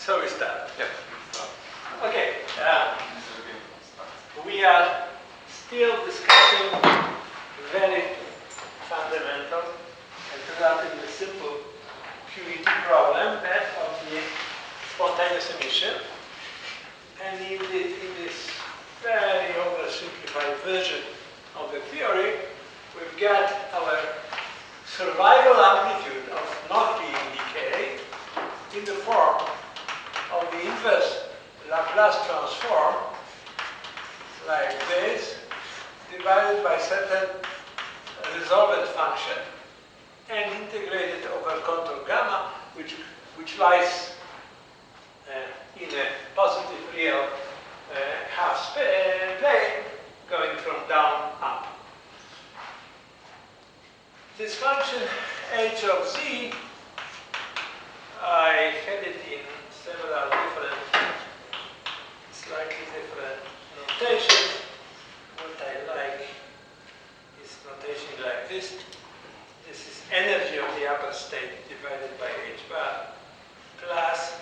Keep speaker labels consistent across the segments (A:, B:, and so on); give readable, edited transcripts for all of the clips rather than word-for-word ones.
A: So we start.
B: Yeah.
A: Okay. We are still discussing very fundamental and relatively simple QED problem, that of the spontaneous emission. And in this very oversimplified version of the theory, we've got our survival amplitude of not being decay in the form of the inverse Laplace transform, like this, divided by certain resolvent function and integrated over contour gamma, which lies in a positive real half plane going from down up. This function h of z, I had it in several different, slightly different notations. What I like is notation like this. This is energy of the upper state divided by h bar plus,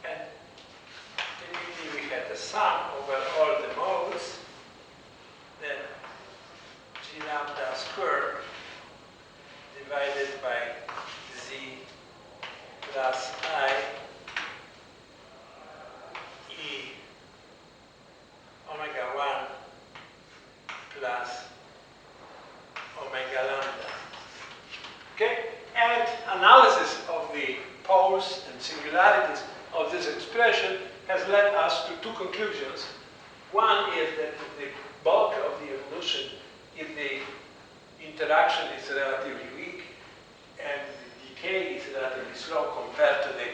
A: and typically we had the sum over all the modes, then g lambda squared divided by z plus I e omega 1 plus omega lambda. Okay? And analysis of the poles and singularities of this expression has led us to two conclusions. One is that the bulk of the evolution, if the interaction is relatively weak and the decay is relatively slow compared to the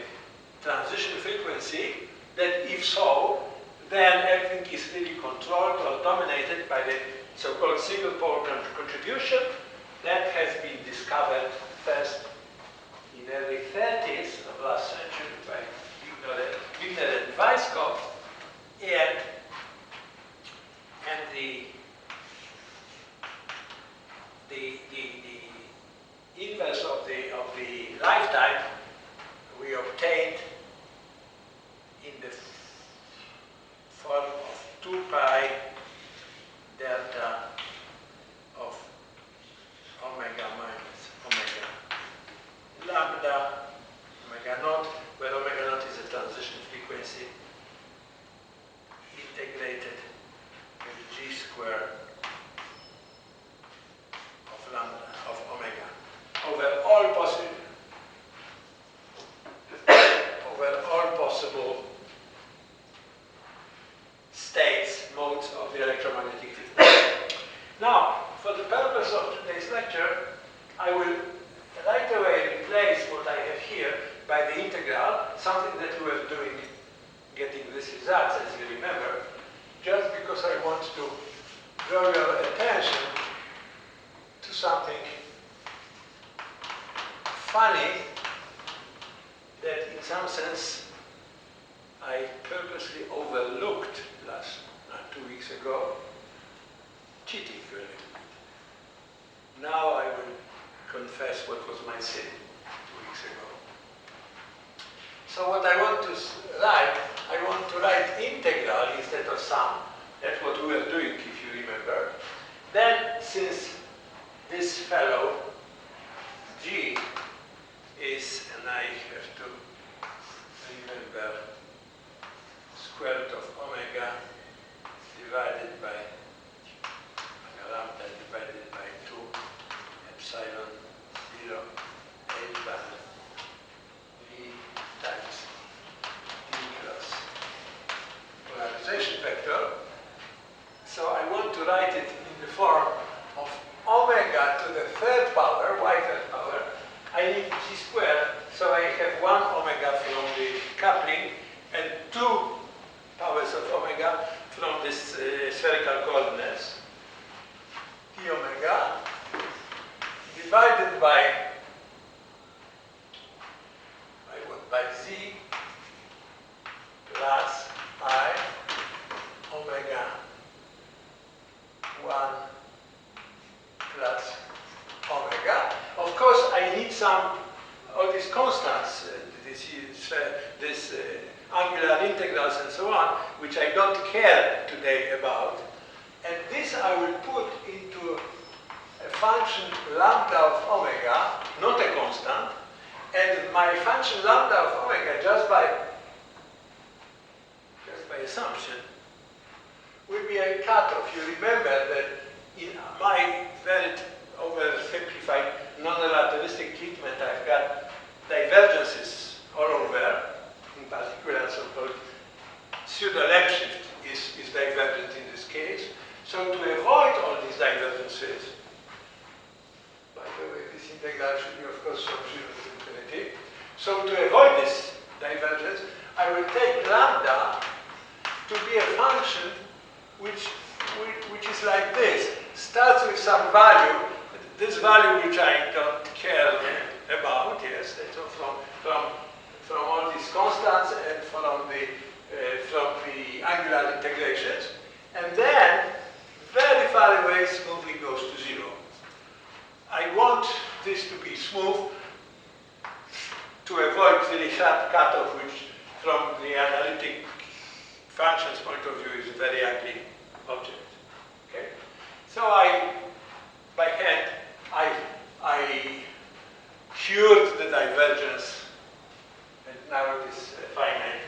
A: transition frequency, that if so, then everything is really controlled or dominated by the so-called single pole contribution that has been discovered first in the early 30s of last century by Wigner and Weisskopf, and the inverse of the lifetime we obtained in the form of 2 pi delta of omega minus omega lambda omega naught, where omega naught is a transition frequency, integrated with g squared of lambda of omega over all possible states, modes of the electromagnetic field. Now, for the purpose of today's lecture, I will right away replace what I have here by the integral, something that we were doing, getting these results, as you remember, just because I want to draw your attention to something funny that in some sense I purposely overlooked 2 weeks ago, cheating really. Now I will confess what was my sin 2 weeks ago. So what I want to write integral instead of sum. That's what we were doing, if you remember. Then, since this fellow, G, is, and I have to remember, square root of omega divided by omega lambda divided by 2 epsilon 0 h bar v times d cross polarization vector. So I want to write it in the form of omega to the third power, y third power. I need g squared, so I have 1 omega from the coupling and 2 powers of omega from this spherical coordinates, d omega, divided by z plus I omega 1 plus omega. Of course, I need all these constants, this modular integrals and so on, which I don't care today about. And this I will put into a function lambda of omega, not a constant, and my function lambda of omega, just by assumption, will be a cutoff. You remember that in my very oversimplified non-relativistic treatment, I've got divergences all over, in particular so-called pseudo-lamp shift is divergent in this case. So to avoid all these divergences, by the way, this integral should be, of course, from 0 to infinity. So to avoid this divergence, I will take lambda to be a function which is like this. Starts with some value, this value which I don't care about, yes, so from all these constants and from the angular integrations, and then very far away smoothly goes to 0. I want this to be smooth to avoid the sharp cutoff, which from the analytic functions point of view is a very ugly object. Okay? So by hand, I cured the divergence, and now it is a finite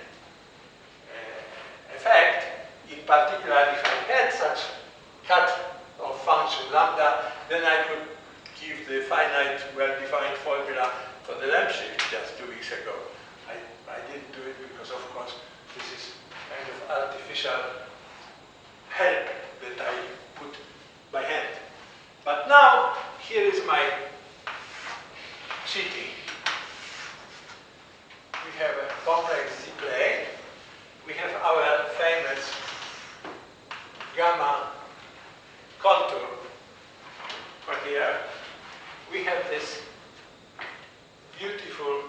A: effect. In particular, if I had such cut of function lambda, then I could give the finite, well-defined formula for the lamp shift just 2 weeks ago. I didn't do it because, of course, this is kind of artificial help that I put by hand. But now, here is my cheating. We have a complex Z-plane. We have our famous gamma contour for here. We have this beautiful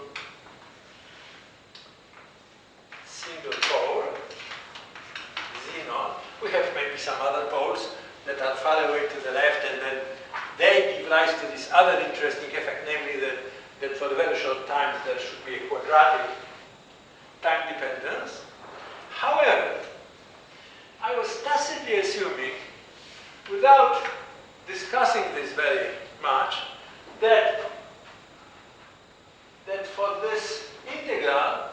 A: single pole, Z0. We have maybe some other poles that are far away to the left, and then they give rise to this other interesting effect, namely that for the very short time there should be a quadratic time dependence. However, I was tacitly assuming, without discussing this very much, that for this integral,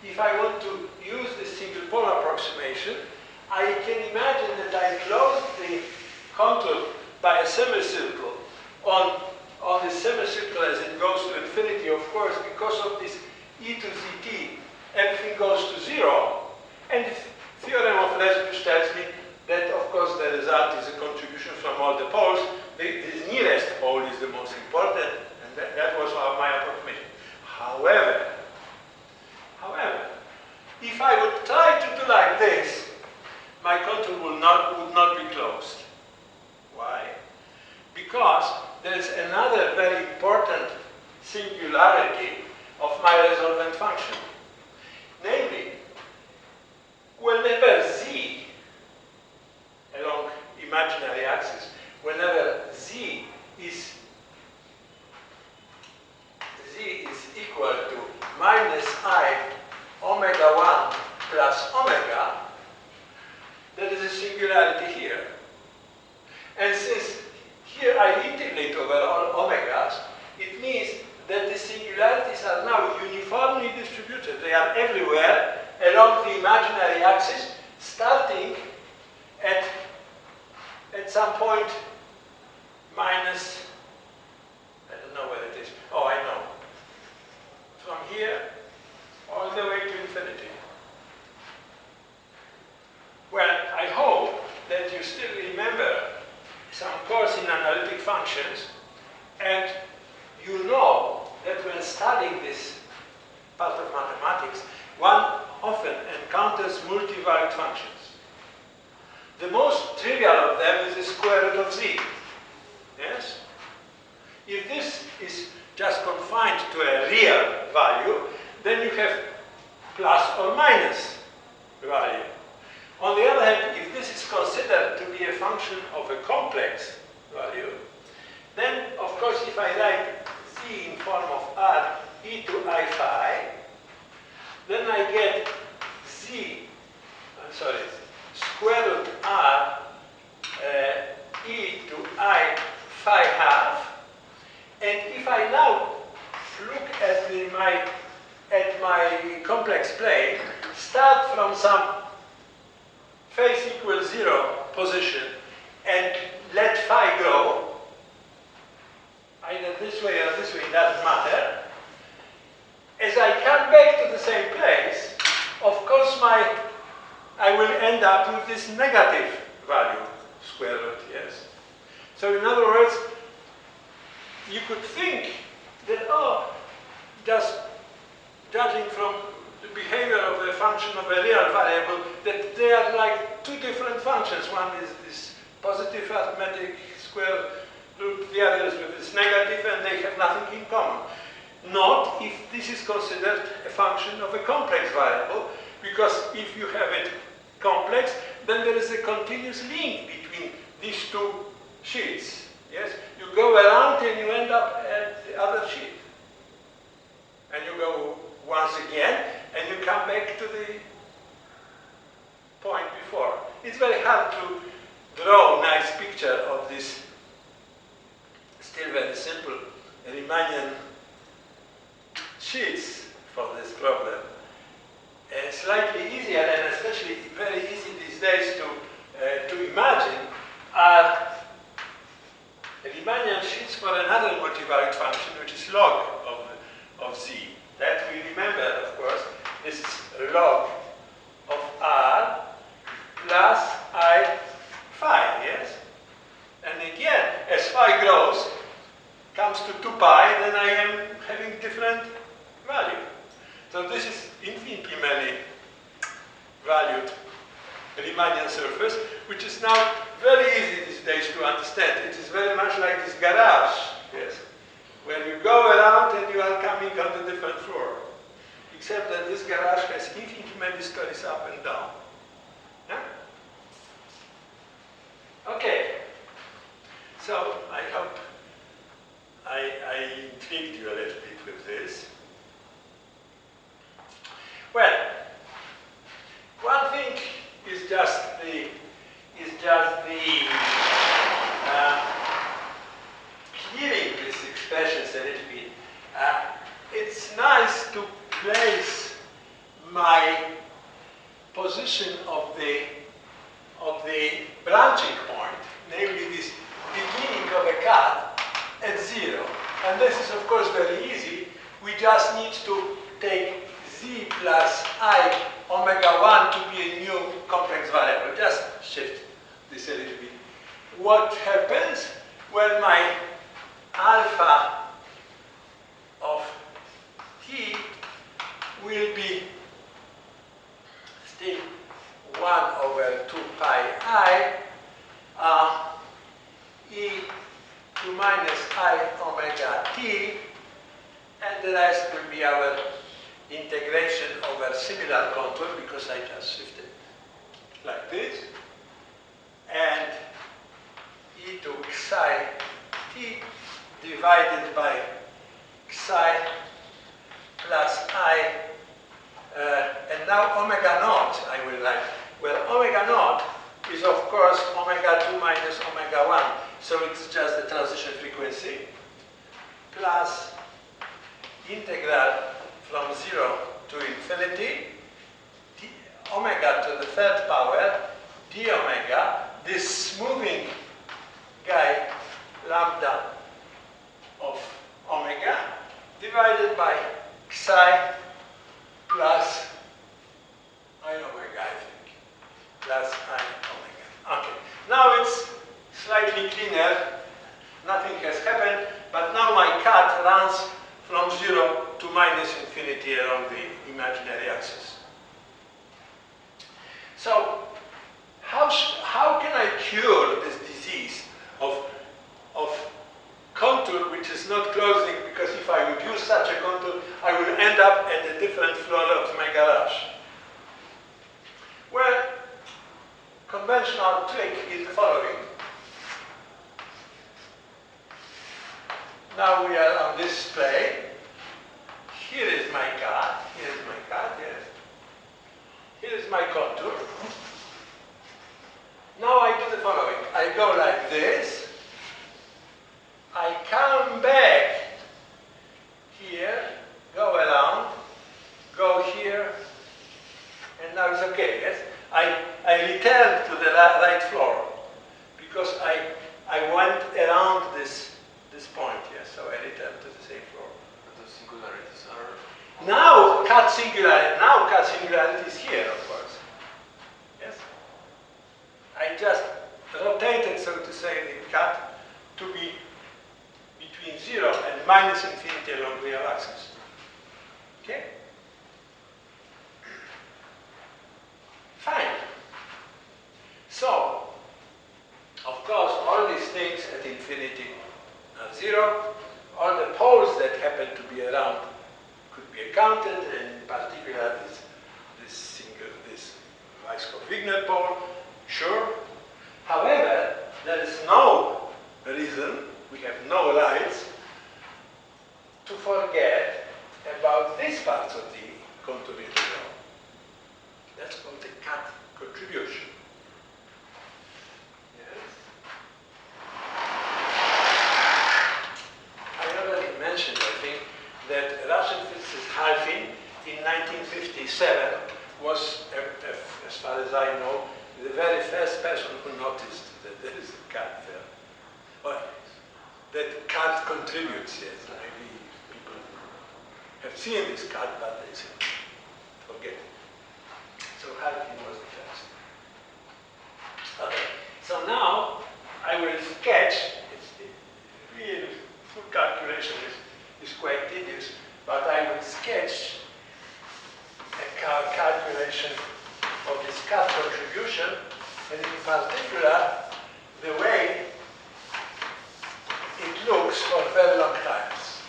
A: if I want to use this single pole approximation, I can imagine that I close the contour by a semicircle on the semicircle as it goes to infinity. Of course, because of this e to zt, everything goes to 0, and the theorem of Lesbush tells me that, of course, the result is a contribution from all the poles. The nearest pole is the most important, and that was my approximation. However, if I would try to do like this, my contour would not be closed. Why? Because there is another very important singularity of my resolvent function. Namely, whenever z along imaginary axis, whenever z is equal to minus I omega 1 plus omega, there is a singularity here. And since here I integrate over all omegas, it means that the singularities are now uniformly distributed. They are everywhere along the imaginary axis, starting at some point minus, I don't know where it is. Oh, I know. From here all the way to infinity. Well, I hope that you still remember some course in analytic functions, and you know that when studying this part of mathematics, one often encounters multivalued functions. The most trivial of them is the square root of z. Yes? If this is just confined to a real value, then you have plus or minus value. On the other hand, if this is considered to be a function of a complex value, then, of course, if I write z in form of r e to I phi, then I get z my complex plane, start from some phase equals 0 position and let phi grow, either this way or this way, it doesn't matter. As I come back to the same place, of course I will end up with this negative value, square root, yes. So in other words, you could think that, oh, just judging from the behavior of a function of a real variable, that they are like two different functions. One is this positive arithmetic square root, the other is with this negative, and they have nothing in common. Not if this is considered a function of a complex variable, because if you have it complex, then there is a continuous link between these two sheets. Yes? You go around and you end up at the other sheet. And you go once again, and you come back to the point before. It's very hard to draw a nice picture of this still very simple Riemannian sheets for this problem. Slightly easier, and especially very easy these days to imagine, are Riemannian sheets for another multivariate function, which is log of z. That we remember, of course, this is log of r plus I phi, yes? And again, as phi grows, comes to 2 pi, then I am having different value. So this is infinitely many valued Riemannian surface, which is now very easy these days to understand. It is very much like this garage, yes, where you go around and you are coming on the different floor. Except that this garage has infinitely many stories up and down. Yeah? Okay. So I hope I intrigued you a little bit with this. Well, one thing is just the clearing these expressions a little bit. It's nice to place my position of the branching point, namely this beginning of a cut, at 0. And this is of course very easy. We just need to take z plus I omega 1 to be a new complex variable. Just shift this a little bit. What happens when my alpha of t will be still 1 over 2 pi I e to minus I omega t, and the rest will be our integration over similar contour, because I just shifted like this, and e to psi t divided by psi plus I, and now omega naught I will write. Well, omega naught is of course omega 2 minus omega 1, so it's just the transition frequency, plus integral from 0 to infinity, omega to the 3rd power, d omega, this smoothing guy, lambda of omega, divided by psi plus I omega, I think, plus I omega. Okay, now it's slightly cleaner, nothing has happened, but now my cut runs from 0 to minus infinity along the imaginary axis. So, how can I cure this disease of contour which is not closing, because if I would use such a contour, I will end up at a different floor of my garage? Well, conventional trick is the following. Now we are on this plane. Here is my cut, yes. Here is my contour. Now I do the following. I go like this. I come back here, go cut singularity, now cut singularity is here, of course. Yes? I just rotated, so to say, the cut to be between 0 and minus infinity along real axis. Okay? Fine. So, of course, all these things at infinity are 0. All the poles that happen to be around could be accounted, and in particular this Weisskopf-Wigner pole, sure. However, there is no reason, we have no rights, to forget about these parts of the contour integral. That's called the cut contribution. Yes. I already mentioned, I think, that Russian physicist Halfin in 1957 was, as far as I know, the very first person who noticed that there is a cut there. Well, that cut contributes, yes. Maybe people have seen this cut, but they say, forget it. So Halfin was the first. Okay. So now I will sketch, it's the real full calculation is quite tedious, but I will sketch a calculation of this cut contribution, and in particular, the way it looks for very long times.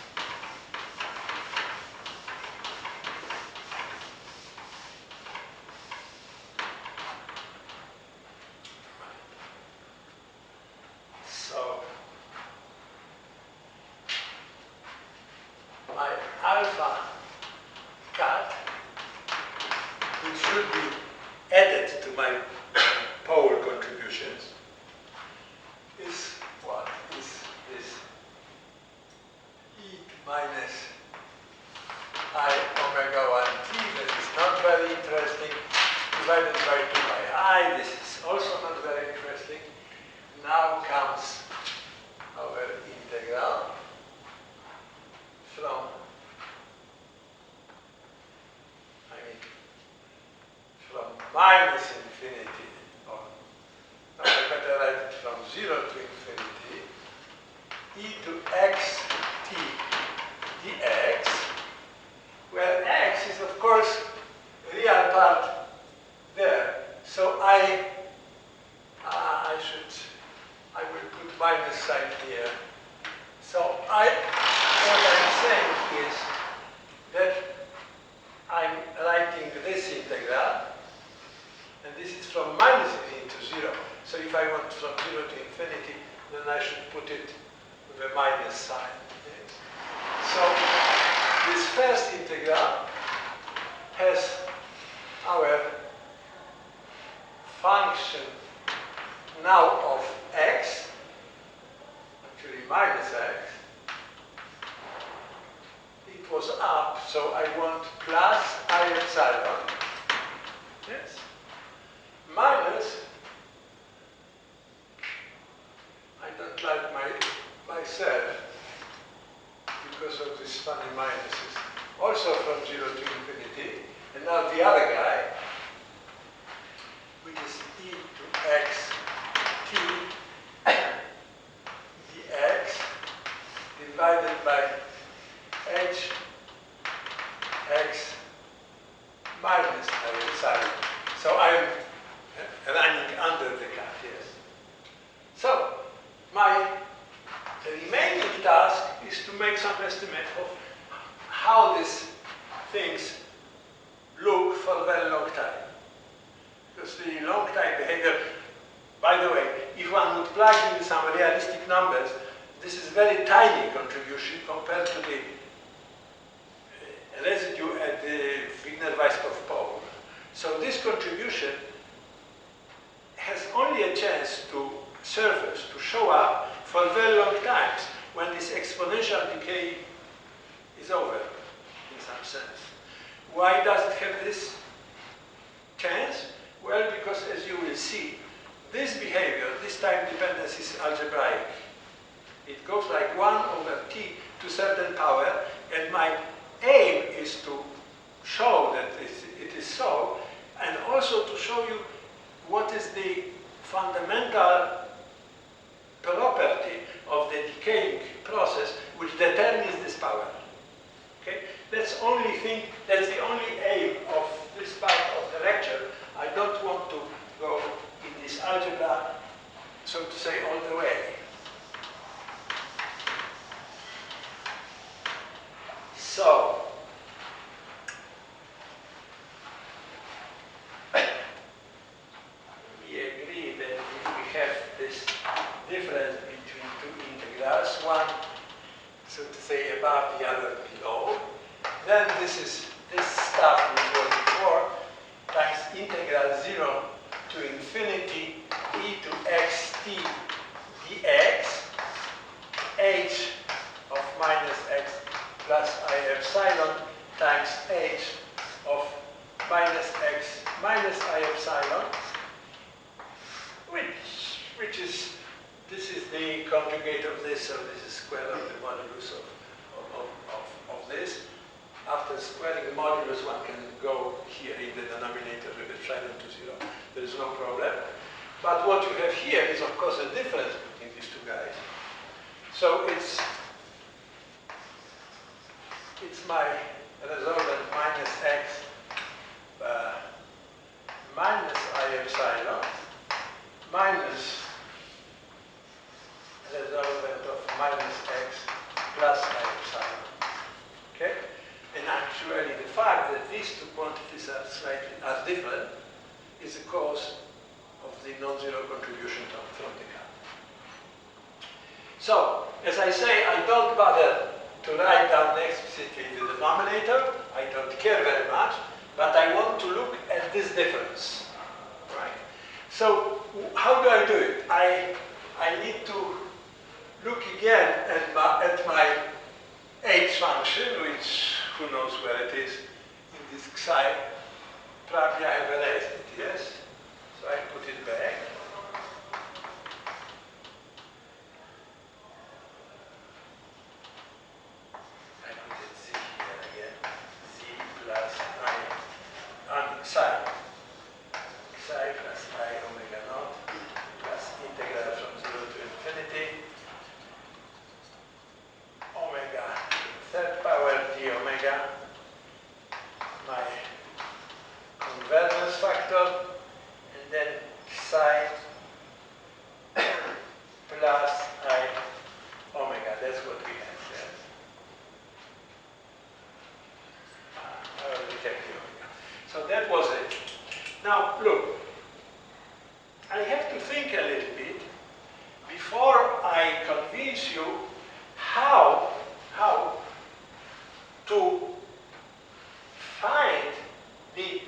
A: So, my alpha cut, which should be added to my pole contributions, is what? Is this e minus I omega 1t, that is not very interesting, divided by 2 by I, this is also not very interesting. Now comes our integral from, from minus infinity, or no, I better write it from 0 to infinity, e to x t dx, where x is, of course, real part there. So I will put minus sign here. So what I'm saying is that I'm writing this integral, and this is from minus infinity to 0. So if I want from 0 to infinity, then I should put it with a minus sign. Yes. So this first integral has our function now of x, actually minus x. It was up, so I want plus I epsilon. Yes. Minus, I don't like myself because of these funny minuses. Also from 0 to infinity. And now the other guy, which is e to x t dx divided by h x minus I epsilon. So I'm running under the cut, yes. So my remaining task is to make some estimate of how these things look for a very long time. Because the long time behavior, by the way, if one would plug in some realistic numbers, this is very tiny contribution compared to the residue at the Wigner-Weisskopf pole. So this contribution has only a chance to surface, to show up for very long times when this exponential decay is over, in some sense. Why does it have this chance? Well, because as you will see, this behavior, this time dependence is algebraic. It goes like 1 over t to certain power, and my aim is to show show that it is so, and also to show you what is the fundamental property of the decaying process which determines this power. Okay? That's the only aim of this part of the lecture. I don't want to go in this algebra, so to say, all the way. So, we agree that if we have this difference between two integrals, one, so to say, above the other below, then this stuff which was before times integral 0 to infinity e to xt dx h of minus x plus I epsilon times h of minus x minus I epsilon, which is, this is the conjugate of this, so this is square of the modulus of this. After squaring the modulus, one can go here in the denominator with epsilon to 0. There is no problem. But what you have here is, of course, a difference between these two guys. So it's my resultant minus x minus I epsilon minus resultant of minus x plus I epsilon. Okay? And actually, the fact that these two quantities are different is the cause of the non-zero contribution from the cut. So, as I say, I don't bother to write down explicitly the denominator. I don't care very much, but I want to look at this difference, right? So, how do I do it? I need to look again at my h function, which who knows where it is in this psi. Probably I have erased it, yes? So I put it back. I put it z here again. Z plus I, psi. Psi plus I omega naught plus integral from 0 to infinity. Omega, third power d omega, my convergence factor, and then psi plus I omega. That's what we have. Yes? I already have the omega. So that was it. Now, look, I have to think a little bit before I convince you how to find the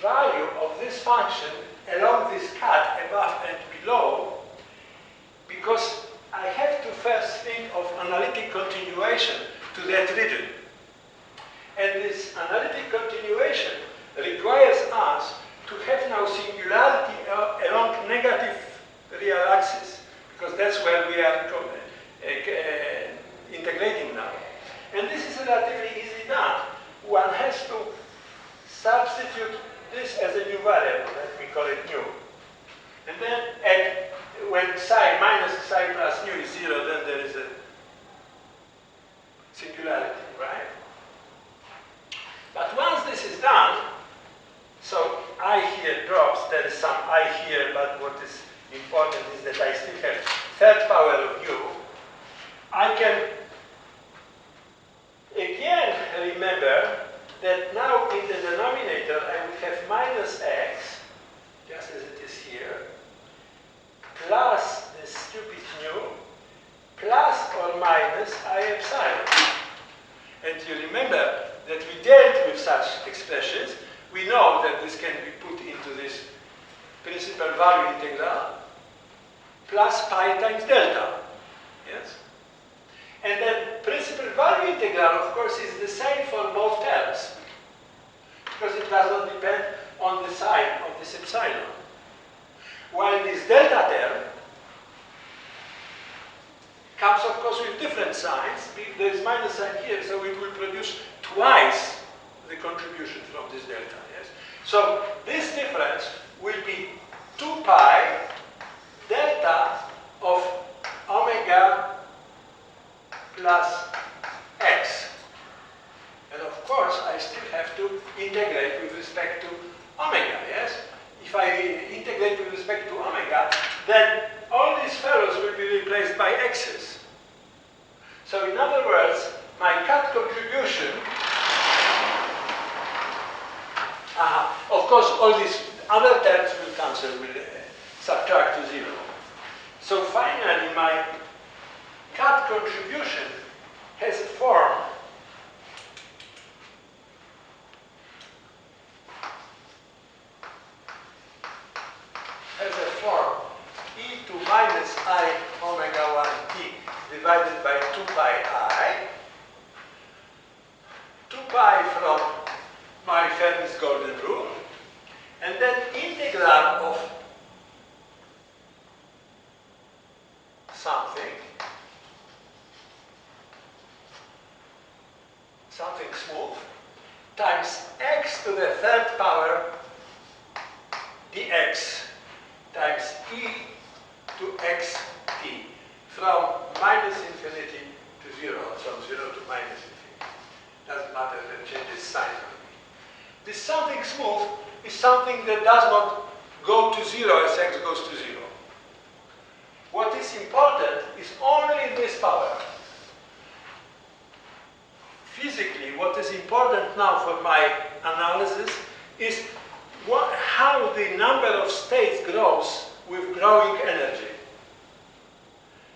A: value of this function along this cut above and below, because I have to first think of analytic continuation to that region. And this analytic continuation requires us to have now singularity along negative real axis, because that's where we are integrating now. And this is relatively easy done. One has to substitute this as a new variable, let me call it nu. And then when psi minus psi plus nu is 0, then there is a singularity, right? But once this is done, so I here drops, there is some I here, but what is important is that I still have third power of u. I can again remember that now in the denominator I will have minus x, just as it is here, plus the stupid nu, plus or minus I epsilon. And you remember that we dealt with such expressions. We know that this can be put into this principal value integral plus pi times delta. Yes? And then principal value integral, of course, is the same for both terms, because it does not depend on the sign of this epsilon. While this delta term comes, of course, with different signs. There is minus sign here, so it will produce contributes twice the contribution from this delta, yes? So this difference will be 2 pi delta of omega plus x. And of course, I still have to integrate with respect to omega, yes? If I integrate with respect to omega, then all these fellows will be replaced by x's. So in other words, my cut contribution, of course, all these other terms will cancel, will subtract to 0. So finally, my cut contribution has a form e to minus I omega 1t divided by 2 pi I, 2 pi from my Fermi's golden rule, and then integral of something smooth, times x to the third power dx times e to xt from minus infinity to 0, from 0 to minus infinity. Doesn't matter, that changes sign. This something smooth is something that does not go to 0 as x goes to 0. What is important is only this power. Physically, what is important now for my analysis is how the number of states grows with growing energy.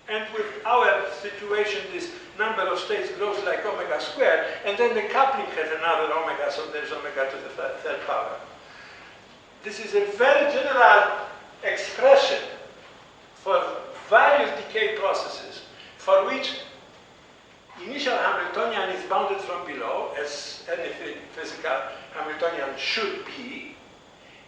A: And with our situation, this number of states grows like omega squared, and then the coupling has another omega, so there's omega to the third power. This is a very general expression for various decay processes for which initial Hamiltonian is bounded from below, as any physical Hamiltonian should be.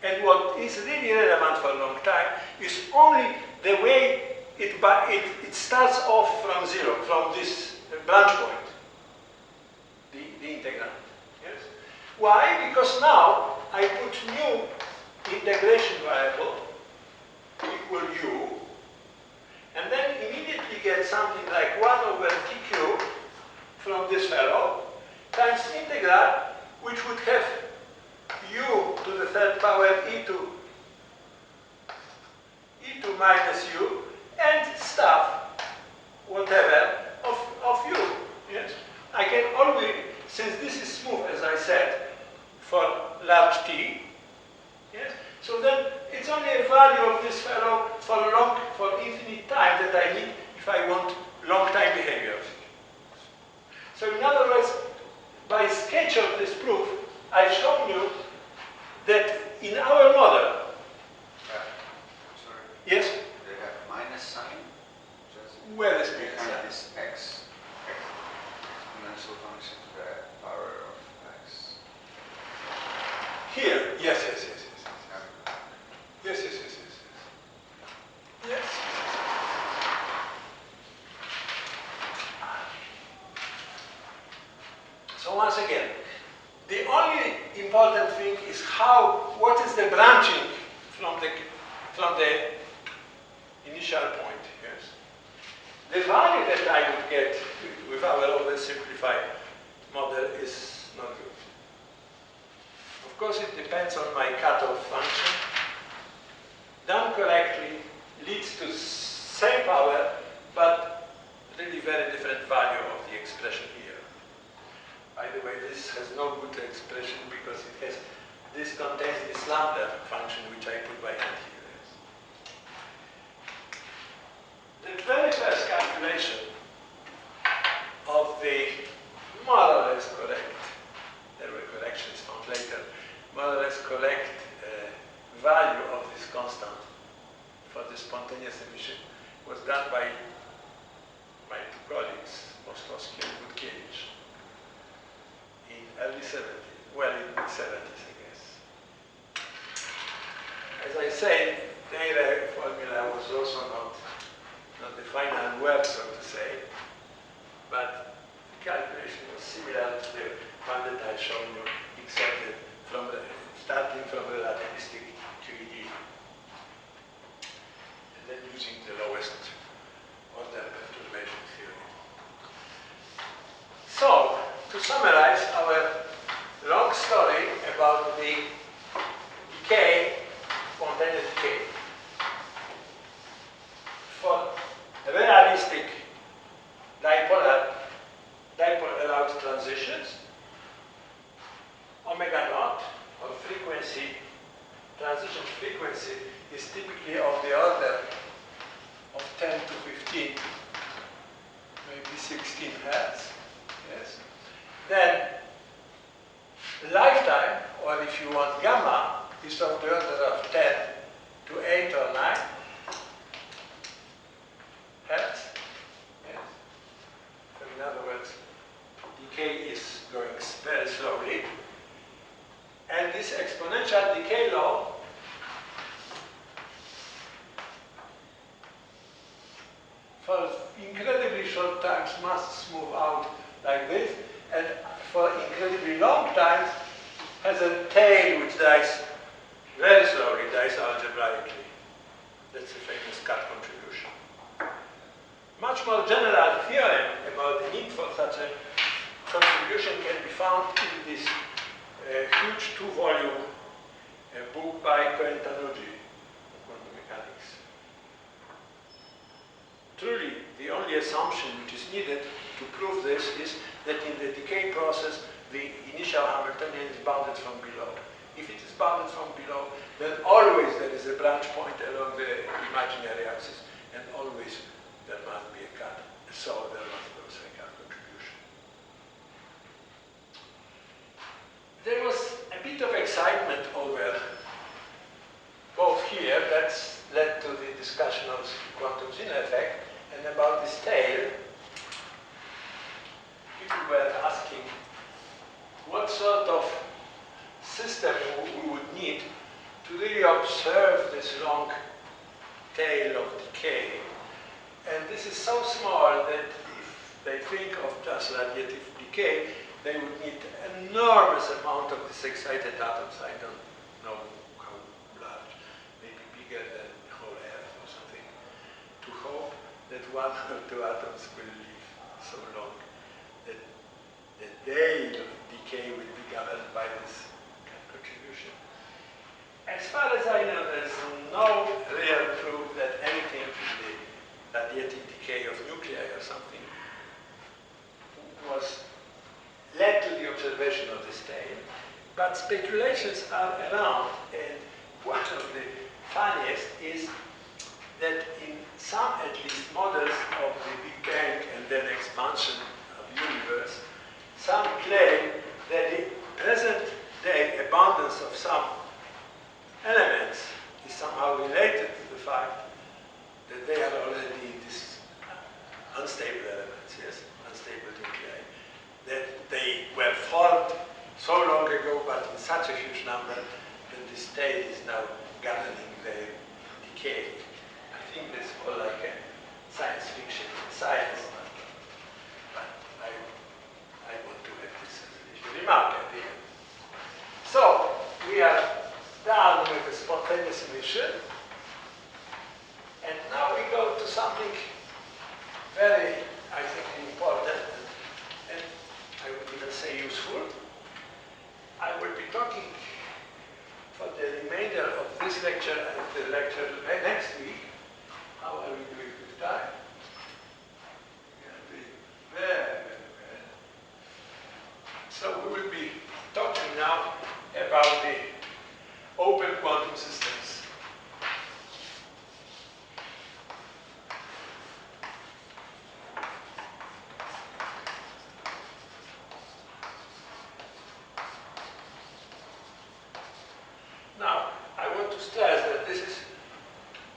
A: And what is really relevant for a long time is only the way it starts off from 0, from this branch point, the integrand. Yes? Why? Because now I put new integration variable equal u, and then immediately get something like 1 over t cubed from this fellow times integral, which would have u to the third power e to minus u and stuff, whatever, of u. Yes? I can always, since this is smooth, as I said, for large t, yes? So then it's only a value of this fellow for infinite time that I need if I want long time behaviors. So in other words, by sketch of this proof, I've shown you that in our model,
B: sorry.
A: Yes?
B: They have minus sign.
A: Where is
B: they
A: minus
B: have
A: sign?
B: this x exponential function to the power of x.
A: Here, yes. Yes. So once again, the only important thing is what is the branching from the initial point, yes? The value that I would get with our oversimplified model is not good. Of course, it depends on my cutoff function. Done correctly leads to same power, but really very different value of the expression here. By the way, this has no good expression because this contains this lambda function which I put by hand here. The very first calculation of the more or less correct, there were corrections found later, more or less correct value of this constant for the spontaneous emission was done by my two colleagues, Moskowski and Budkiewicz, in early 70s, well, in mid-70s, I guess. As I say, their formula was also not the final word, so to say, but the calculation was similar to the summarize our long story about the decay, spontaneous decay. For realistic dipole-allowed transitions, omega naught, or frequency, transition frequency, is typically of the order of 10 to 15, maybe 16 hertz. Yes. Then lifetime, or if you want gamma, is of the order of 10 to 8 or 9 hertz. Yes. So in other words, decay is going very slowly. And this exponential decay law for incredibly short times must move out like this, and for incredibly long times has a tail which dies very slowly, dies algebraically. That's the famous cut contribution. Much more general theorem about the need for such a contribution can be found in this huge two-volume book by Cohen-Tanuji, Quantum Mechanics. Truly, the only assumption which is needed to prove this is that in the decay process, the initial Hamiltonian is bounded from below. If it is bounded from below, then always there is a branch point along the imaginary axis, and always there must be a cut. So there must be also a cut contribution. There was a bit of excitement over both here, that's led to the discussion of quantum Zener effect, and about this tail. People were asking what sort of system we would need to really observe this long tail of decay. And this is so small that if they think of just radiative decay, they would need an enormous amount of these excited atoms. I don't know how large, maybe bigger than the whole Earth or something, to hope that one or two atoms will live so long that the tail of decay will be governed by this contribution. As far as I know, there's no real proof that anything in the radiative decay of nuclei or something was led to the observation of this tail, but speculations are around, and one of the funniest is that in some, at least, models of the Big Bang and then expansion of the universe, some claim that the present-day abundance of some elements is somehow related to the fact that they are already these unstable elements, yes, unstable nuclei, that they were formed so long ago, but in such a huge number, that this tail is now governing the decay. I think this is more like a science fiction science, but I want to have this as a little remark at the end. So, we are done with the spontaneous emission, and now we go to something very, I think, important, and I would even say useful. I will be talking for the remainder of this lecture and the lecture next week. How are we doing with time? We are doing very, very well. So we will be talking now about the open quantum systems. Now, I want to stress that this is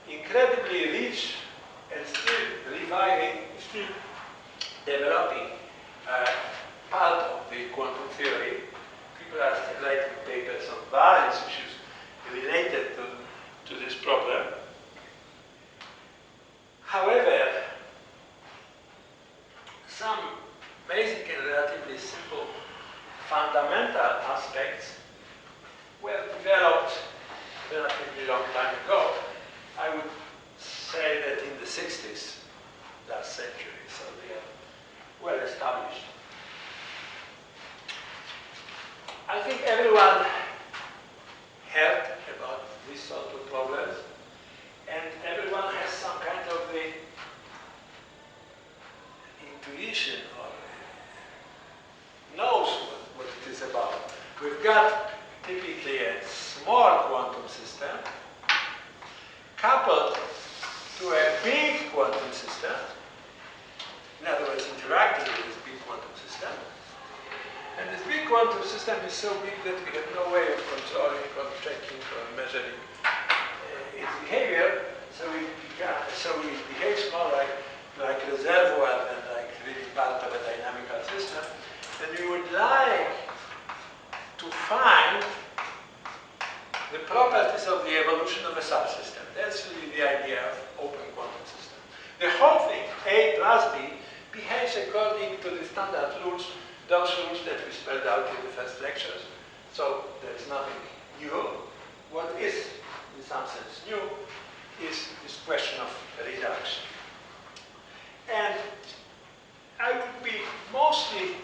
A: incredibly rich and still reviving, still developing part of the quantum theory. People are still writing papers on various issues related to this problem. However, some basic and relatively simple fundamental aspects were developed a relatively long time ago. I would say that in the 60s, last century, so they are well established. I think everyone heard about these sort of problems, and everyone has some kind of the intuition or knows what it is about. We've got typically a small quantum system coupled to a big quantum system, in other words, interacting with this big quantum system. And this big quantum system is so big that we have no way of controlling or checking or measuring its behavior, so it behaves more like a reservoir than like really part of a dynamical system. And we would like to find the properties of the evolution of a subsystem. That's really the idea of open quantum system. The whole thing, A plus B, behaves according to the standard rules, those rules that we spelled out in the first lectures. So there is nothing new. What is, in some sense, new is this question of reduction. And I would be mostly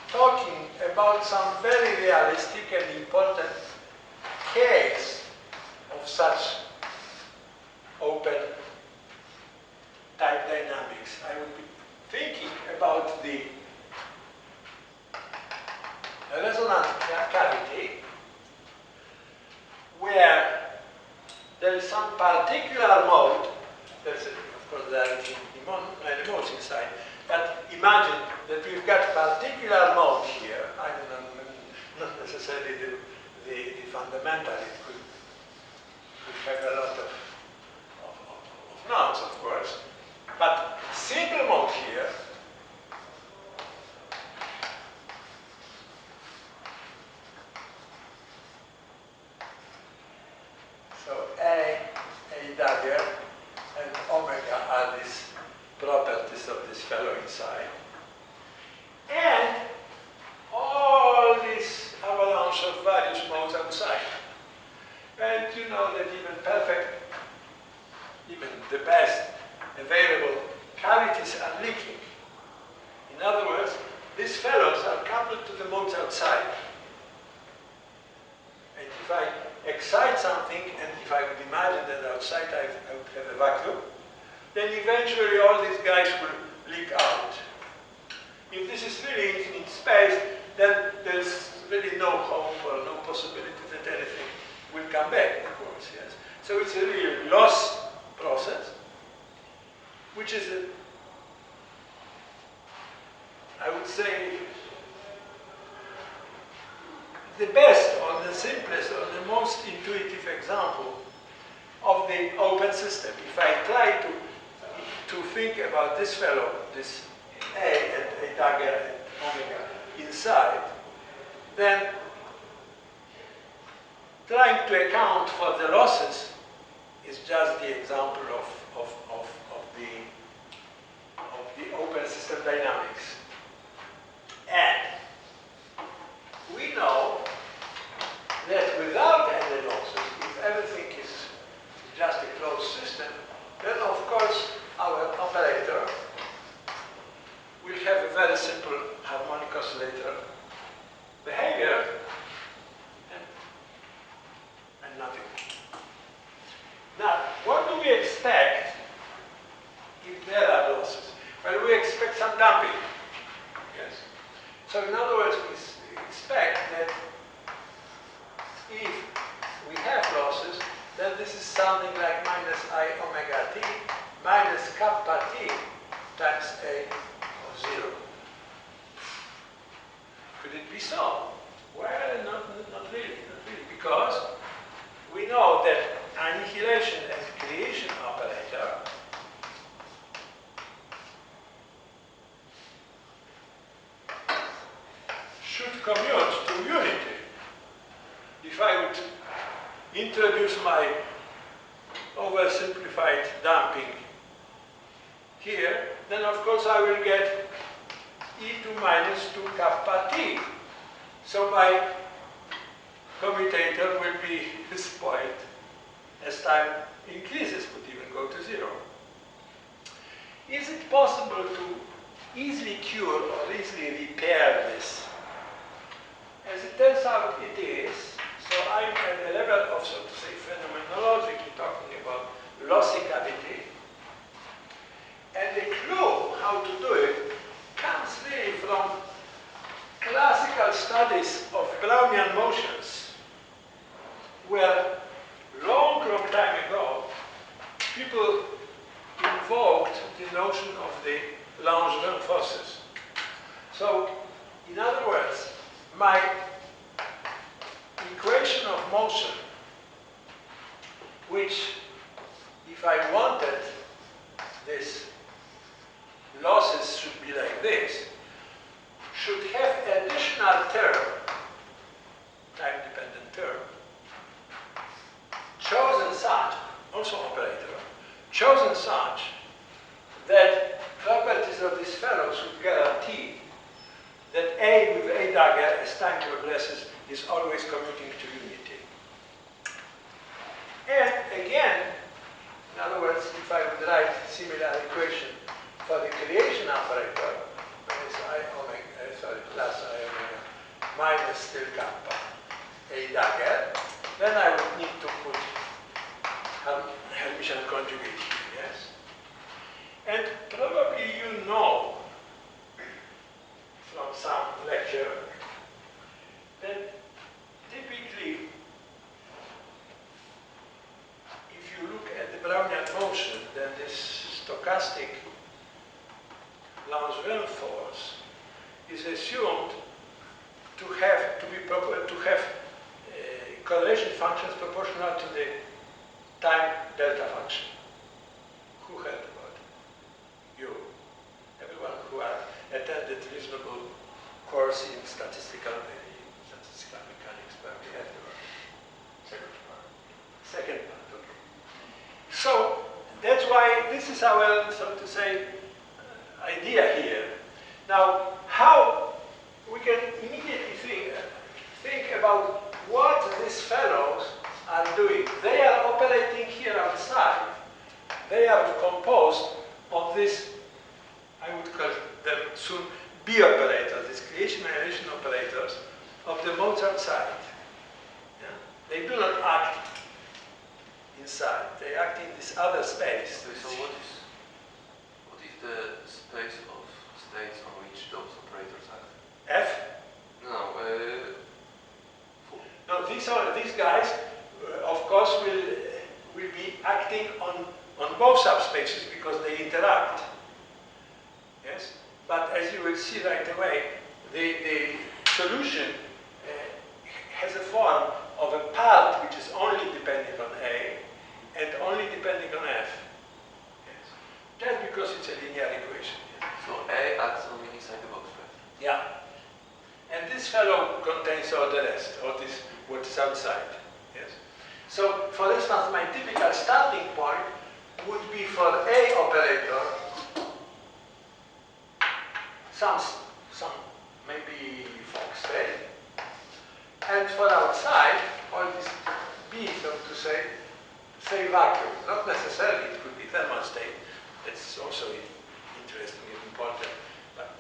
A: talking about some very realistic and important case of such open type dynamics. I would be thinking about the resonant cavity where there is some particular mode. There's of course there are many modes inside, but imagine that we've got particular mode here. I don't know, not necessarily the fundamental. It could have a lot of nodes, of course, but single mode here. So A dagger, and omega are these properties of this fellow inside. And all this avalanche of various modes outside. And you know that even the best available cavities are leaking. In other words, these fellows are coupled to the modes outside. And if I excite something, and if I would imagine that outside I would have a vacuum, then eventually all these guys will leak out. If this is really infinite space, then there's really no hope or no possibility that anything will come back, of course, yes. So it's a real loss process, which is, I would say, the best or the simplest or the most intuitive example of the open system. If I try to think about this fellow, this A and A dagger and omega inside, then trying to account for the losses is just the example of the open system dynamics. And we know that without any losses, if everything is just a closed system, then of course our operator will have a very simple harmonic oscillator behavior and nothing. Now, what do we expect if there are losses? Well, we expect some damping. Yes. So in other words, we expect that if we have losses, then this is something like minus I omega t minus kappa t times A of 0. Could it be so? Well, not really, because we know that annihilation as a creation operator should commute to unity. If I would introduce my oversimplified damping here, then of course I will get E2 minus 2 kappa t. So my commutator will be spoiled as time increases, could even go to 0. Is it possible to easily cure or easily repair this? As it turns out, studies of Brownian motions where long time ago, people invoked the notion of the Langevin forces. So, in other words, my equation of motion, which, if I wanted this losses should be like this, should have additional term, time-dependent term, chosen such, also operator, chosen such that properties of this fellow should guarantee that A with A dagger as time progresses is always commuting to unity. And again, in other words, if I would write similar equation for the creation operator, plus I omega minus still kappa A dagger, then I would need to put Hermitian conjugate here, yes? And probably you know from some lecture that typically, if you look at the Brownian motion, then this stochastic Langevin force is assumed to have correlation functions proportional to the time delta function. Who heard about it? You. Everyone who attended reasonable course in statistical mechanics probably had the second part, okay. So that's why this is our, so to say, idea here. Now, how we can immediately think about what these fellows are doing. They are operating here outside. They are composed of this, I would call them soon B operators, these creation-annihilation operators of the modes outside. Yeah? They do not act inside. They act in this other space.
C: So what is the space of states on which those operators act?
A: F?
C: No.
A: No, these guys, of course, will be acting on both subspaces because they interact. Yes? But as you will see right away, the solution has a form of a part which is only depending on A and only depending on F. Yes? Just because it's a linear equation. Yeah?
C: So A acts on inside the box, right?
A: Yeah. And this fellow contains all the rest, all this what is outside. Yes. So, for instance, my typical starting point would be for A operator some maybe Fock state, and for outside all this B, so to say vacuum. Not necessarily it could be thermal state. That's also interesting and important. But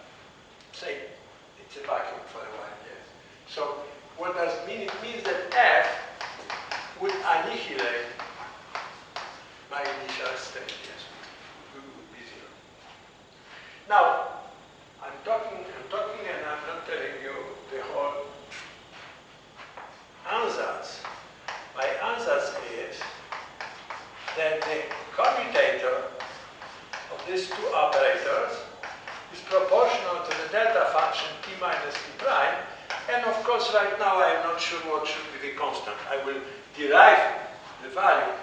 A: say it's a vacuum for a while, yes. So what does it mean? It means that F would annihilate my initial state, yes. It would be zero. Now, I'm talking and I'm not telling you the whole ansatz. My ansatz is that the commutator of these two operators is proportional to the delta function t minus t prime, and of course right now I am not sure what should be the constant. I will derive the value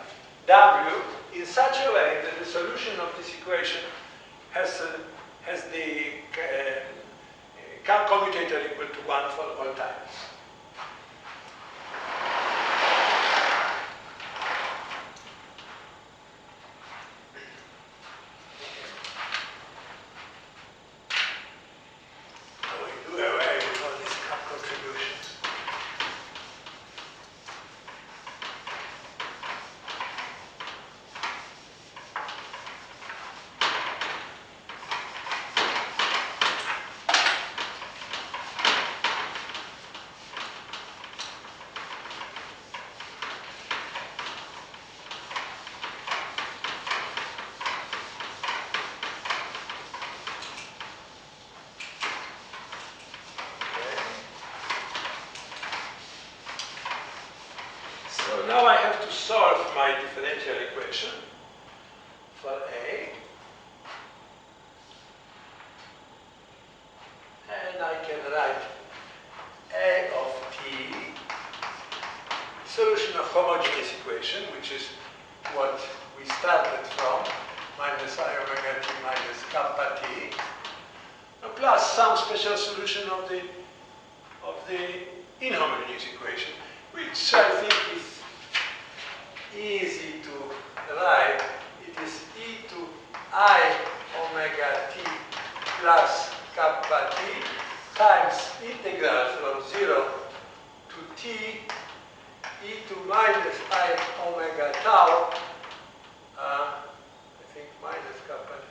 A: w in such a way that the solution of this equation has the commutator equal to 1 for all times. So now I have to solve my differential equation for A. And I can write A of t, solution of homogeneous equation, which is what we started from, minus I omega t minus kappa t, plus some special solution of the inhomogeneous equation, which I think is easy to write. It is e to I omega t plus kappa t times integral from 0 to t e to minus I omega tau, I think minus kappa t.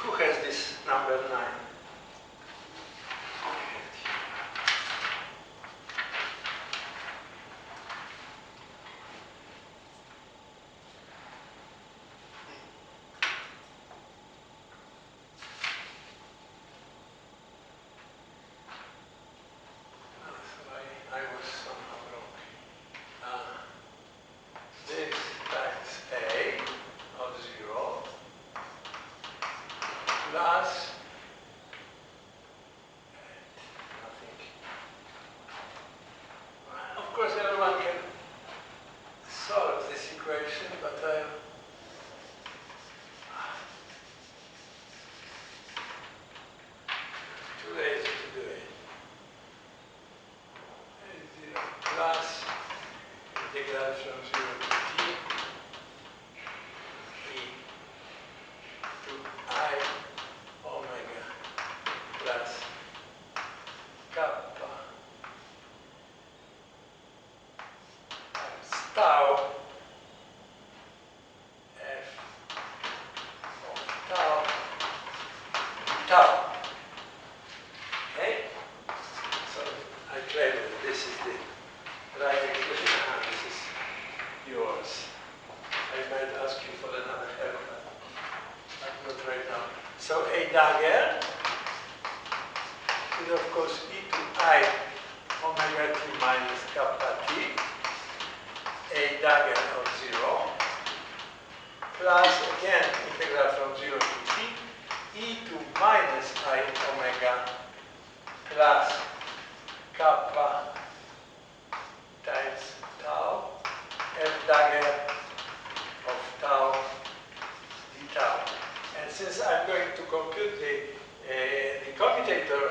A: Who has this number 9? I was somehow wrong. This times A of 0 plus nothing. Of course, everyone can solve this equation, but I'm too lazy to do it. A 0 plus integral from 0 to t e to I omega plus kappa times tau f of tau tau. Okay? So I claim that this is the right expression. This is yours. I might ask you for another haircut, but not right now. So A dagger is of course e to I omega t minus kappa t, A dagger of 0, plus again integral from 0 to t, e to minus I omega plus kappa times tau, f dagger of tau d tau. And since I'm going to compute the commutator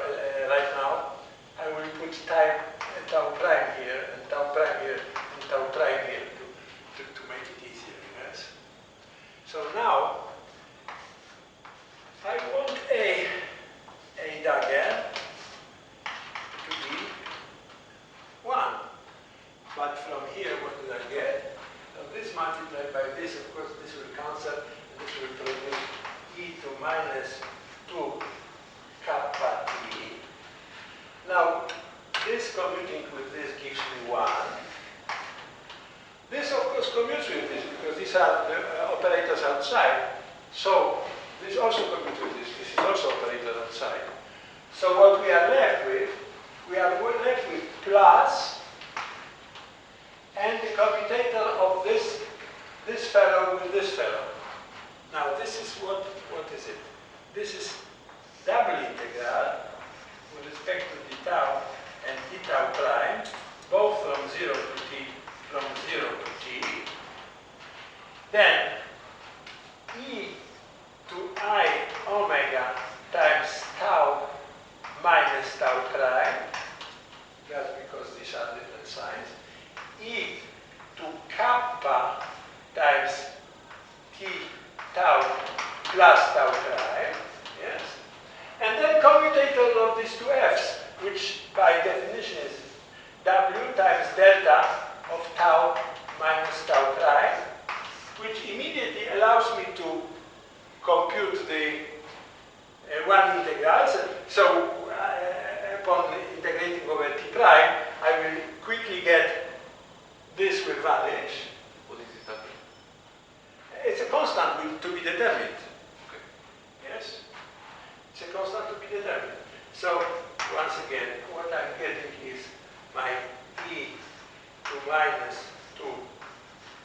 A: right now, I will put tau prime here, and tau prime here, and tau prime here to make it easier, yes? So now, I want A dagger to be 1. But from here, what did I get? So this multiplied by this, of course, this will cancel, and this will produce e to minus 2 kappa t. Now, this commuting with this gives me 1. This, of course, commutes with this, because these are the operators outside. So, this also commutes with this. This is also operator outside. So what we are left with, plus, and the commutator of this fellow with this fellow. Now this is what is it? This is double integral with respect to d tau and d tau prime, both from 0 to t, from 0 to t. Then e to I omega times tau minus tau prime, just because these are different signs, e to kappa times t tau plus tau prime, yes? And then commutator of these two f's, which by definition is w times delta of tau minus tau prime, which immediately allows me to compute the one integrals. So upon integrating over t prime, I will quickly simply get this will vanish.
C: What is this W?
A: It's a constant to be determined.
C: Okay.
A: Yes? It's a constant to be determined. So, once again, what I'm getting is my e to minus 2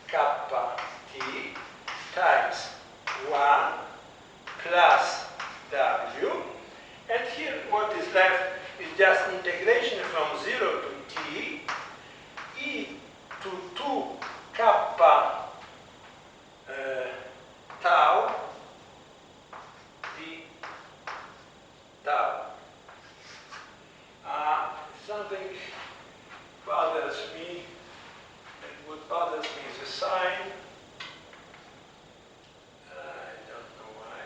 A: kappa t times 1 plus w. And here what is left is just integration from 0 to t e to 2 kappa tau d tau. Something bothers me, and what bothers me is a sign. I don't know why.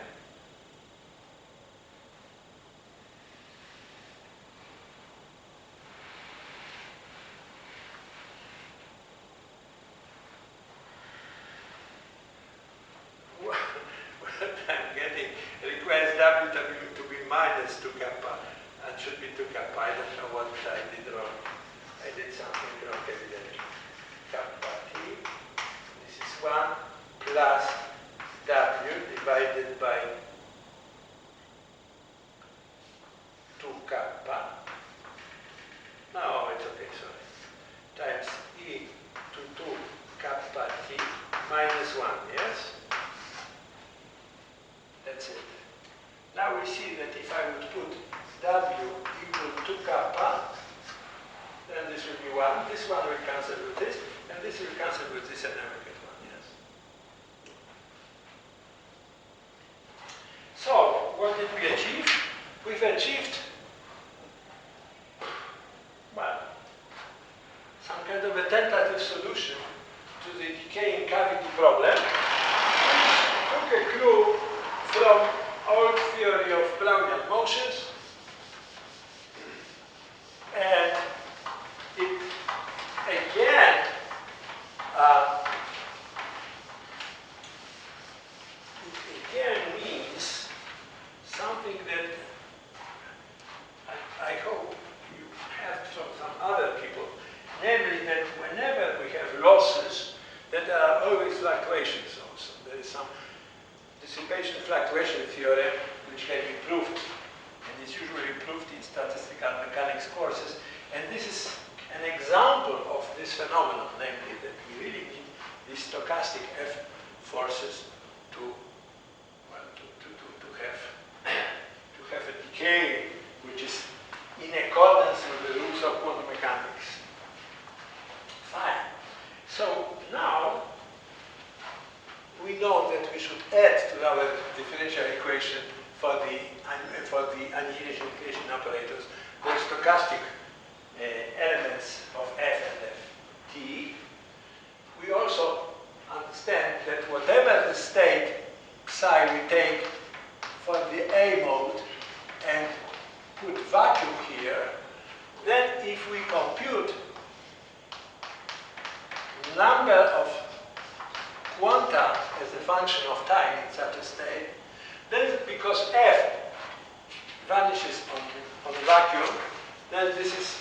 A: What I'm getting requires W to be minus 2 kappa. That should be 2 kappa. I don't know what I did wrong. I did something wrong evidently. Kappa t. This is 1 plus W divided by 2 kappa. No, it's okay, sorry. Times e to 2 kappa t minus 1, yes? That's it. Now we see that if I would put W equal to kappa, then this will be 1. This one will cancel with this, and this will cancel with this, and then we get 1, yes? So, what did we achieve? We've achieved, well, some kind of a tentative solution to the decaying cavity problem, which took a clue from old theory of Brownian motions, and it again means something that I hope you have from some other people, namely that whenever we have losses, that there are always fluctuations also. There is some dissipation fluctuation theorem which can be proved, and is usually proved in statistical mechanics courses, and this is an example of this phenomenon, namely that we really need these stochastic F forces to, well, to have a decay which is in accordance with the rules of quantum mechanics. Fine. So now we know that we should add to our differential equation for the annihilation equation operators the stochastic elements of F and Ft. We also understand that whatever the state psi we take for the A mode and put vacuum here, then if we compute number of quanta as a function of time in such a state, then because F vanishes on the vacuum, then this is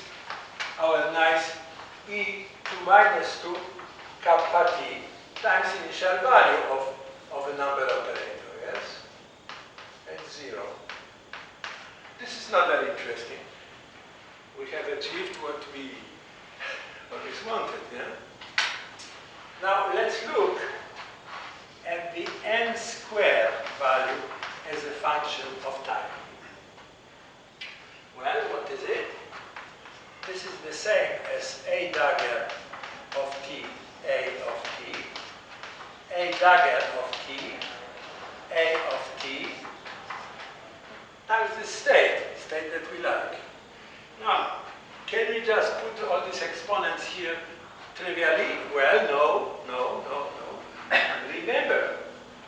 A: our nice e to minus 2 kappa t times initial value of a number operator, yes? And 0. This is not very interesting. We have achieved what we always wanted, yeah? Now let's look at the n square value as a function of time. Well, what is it? This is the same as a dagger of t, a of t, a dagger of t, a of t, times the state that we like. Now, can we just put all these exponents here trivially? Well, no. Remember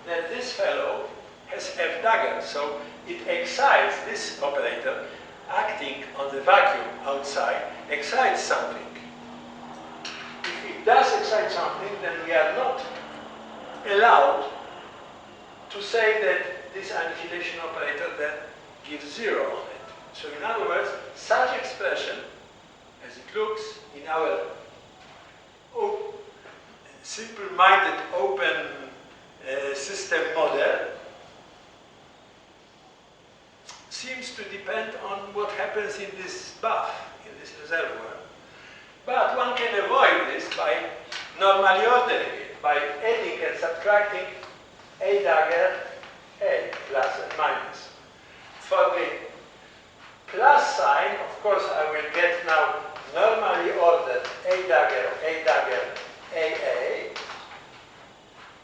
A: that this fellow has F dagger, so it excites this operator acting on the vacuum outside, excites something. If it does excite something, then we are not allowed to say that this annihilation operator then gives 0 on it. So in other words, such expression, as it flux in our simple-minded open system model seems to depend on what happens in this bath, in this reservoir. But one can avoid this by normally ordering it, by adding and subtracting A dagger A, plus and minus. For the plus sign, of course, I will get now normally ordered A dagger, AA.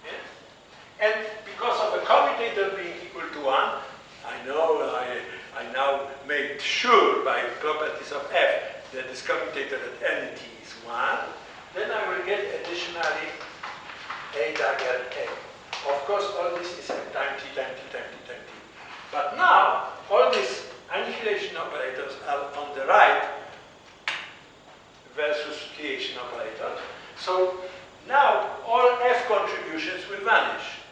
A: Yes? And because of a commutator being equal to 1, I know I now made sure by properties of F that this commutator at any t is 1. Then I will get additionally A dagger A. Of course, all this is at time t, time t, time t, time t. But now, all these annihilation operators are on the right versus creation operators. So now all F contributions will vanish.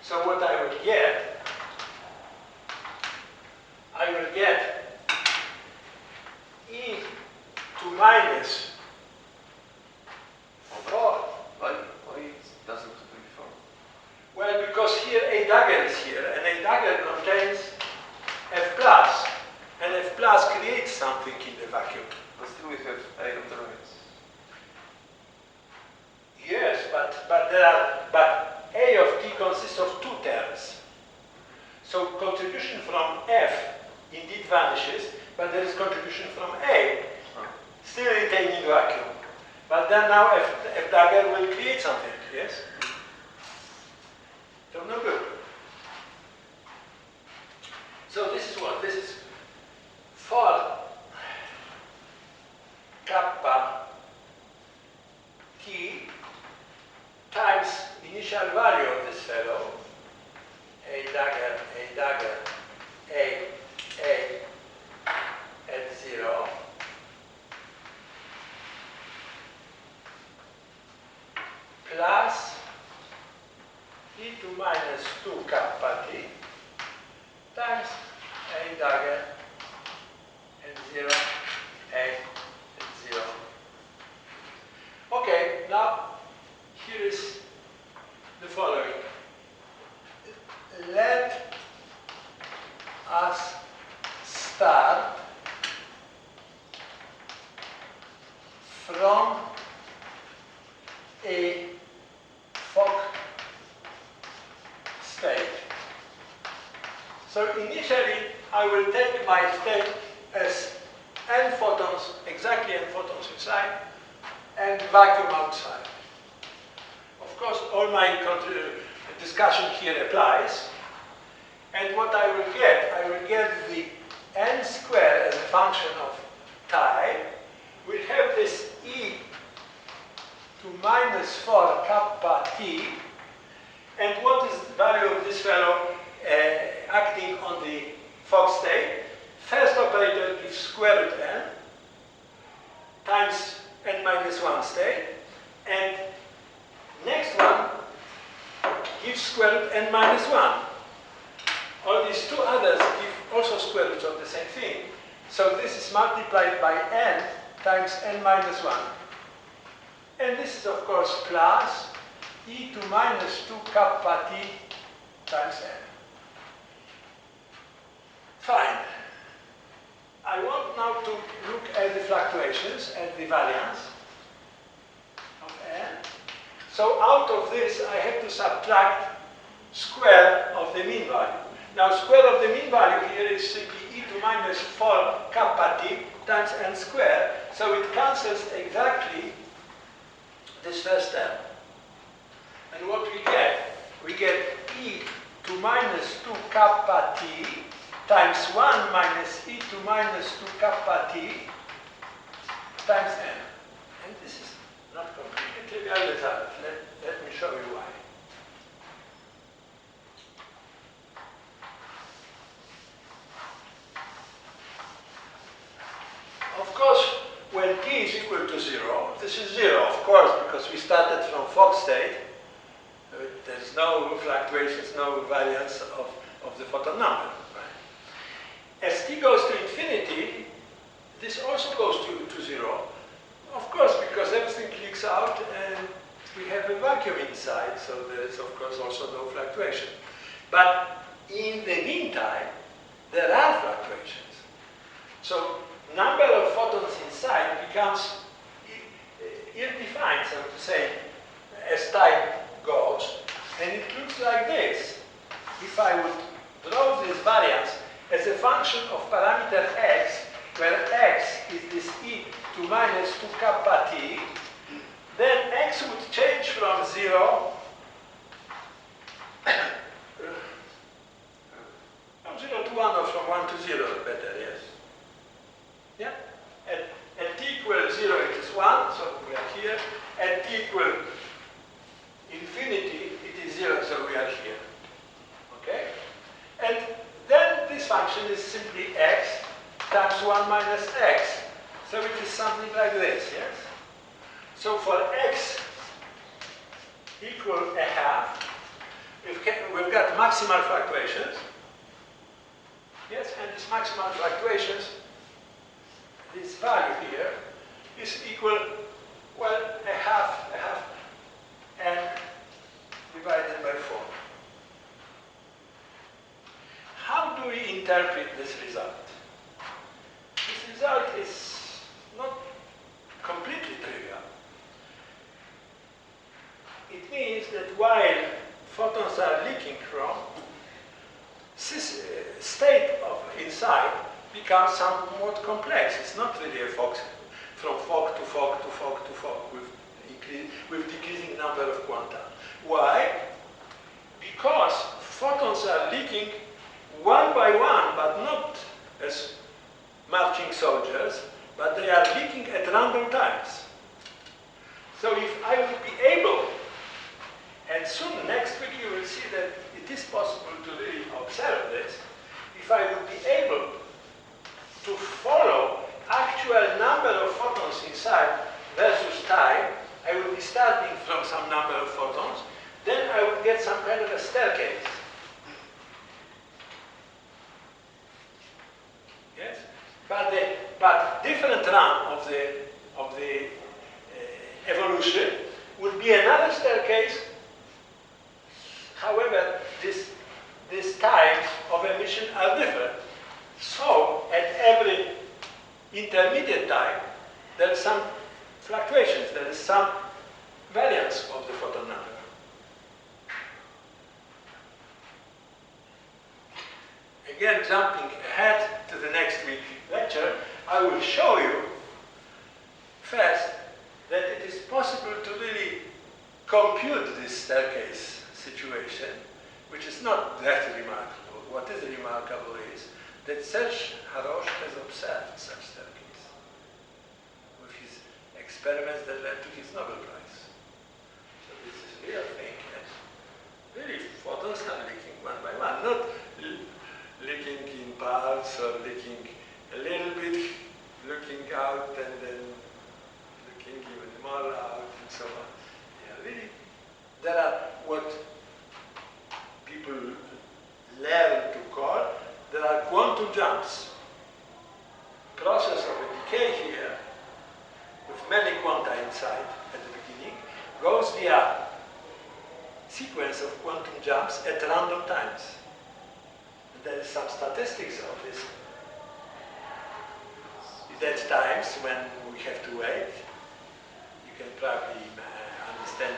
A: So what I will get e to minus 4.
C: Why it doesn't do before?
A: Well, because here A dagger is here, and A dagger contains F plus, and F plus creates something in the vacuum.
C: But still we have A on the right.
A: Yes, but A of t consists of 2 terms. So contribution from F indeed vanishes, but there is contribution from A, still retaining vacuum. But then now F dagger will create something, yes? So no good. So this is what? This is for kappa t times initial value of this fellow, A dagger, A at 0, plus e to minus 2 kappa t times A dagger at 0, A at 0. Okay, now here is the following. Let us start from a Fock state. So initially, I will take my state as n photons, exactly n photons inside, and vacuum outside. Of course, all my discussion here applies. And what I will get the n squared as a function of time. We'll have this e to minus 4 kappa t. And what is the value of this fellow acting on the Fock state? First operator gives square root n times n minus 1 state. And next one gives square root n minus 1. All these two others give also square roots of the same thing. So this is multiplied by n times n minus 1. And this is, of course, plus e to minus 2 kappa t times n. Fine. I want now to look at the fluctuations and the variance of n. So out of this, I have to subtract square of the mean value. Now, square of the mean value here is simply e to minus 4 kappa t times n squared. So it cancels exactly this first term. And what we get e to minus 2 kappa t times 1 minus e to minus 2 kappa t times n. And this is not completely trivial result. Let me show you why. Of course, when t is equal to 0, this is 0, of course, because we started from Fock state. There's no fluctuations, no variance of the photon number. Right? As t goes to infinity, this also goes to 0. so there is of course also no fluctuation. But in the meantime, there are fluctuations. So number of photons inside becomes ill-defined, so to say, as time goes, and it looks like this. If I would draw this variance as a function of parameter x, where x is this e to minus 2 kappa t, then x would change from 0 from 0 to 1 or from 1 to 0, better, yes? Yeah? At t equals 0 it is 1, so we are here. At t equals infinity it is 0, so we are here. Okay? And then this function is simply x times 1 minus x. So it is something like this, yes? So for x equal a half, we've got maximal fluctuations. Yes, and these maximal fluctuations, this value here, is equal, well, a half, n divided by 4. How do we interpret this result? This result is not completely trivial. It means that while photons are leaking from, this state of inside becomes somewhat complex. It's not really a fog from fog to fog to fog to fog with decreasing number of quanta. Why? Because photons are leaking one by one, but not as marching soldiers, but they are leaking at random times. So if I would be able, and soon next week you will see that it is possible to really observe this, if I would be able to follow actual number of photons inside versus time, I would be starting from some number of photons, then I would get some kind of a staircase. Yes? But different run of the evolution would be another staircase. However, these times of emission are different. So at every intermediate time, there is some fluctuations, there is some variance of the photon number. Again, jumping ahead to the next week lecture, I will show you first that it is possible to really compute this staircase situation, which is not that remarkable. What is remarkable is that Serge Haroche has observed such staircase with his experiments that led to his Nobel Prize. So this is a real thing, yes. Really, photons are leaking one by one, not leaking in parts or leaking a little bit, looking out and then looking even more out and so on. Yeah, really, there are what people learn to call, there are quantum jumps. Process of a decay here, with many quanta inside at the beginning, goes via sequence of quantum jumps at random times. And there is some statistics of this. At times when we have to wait, you can probably understand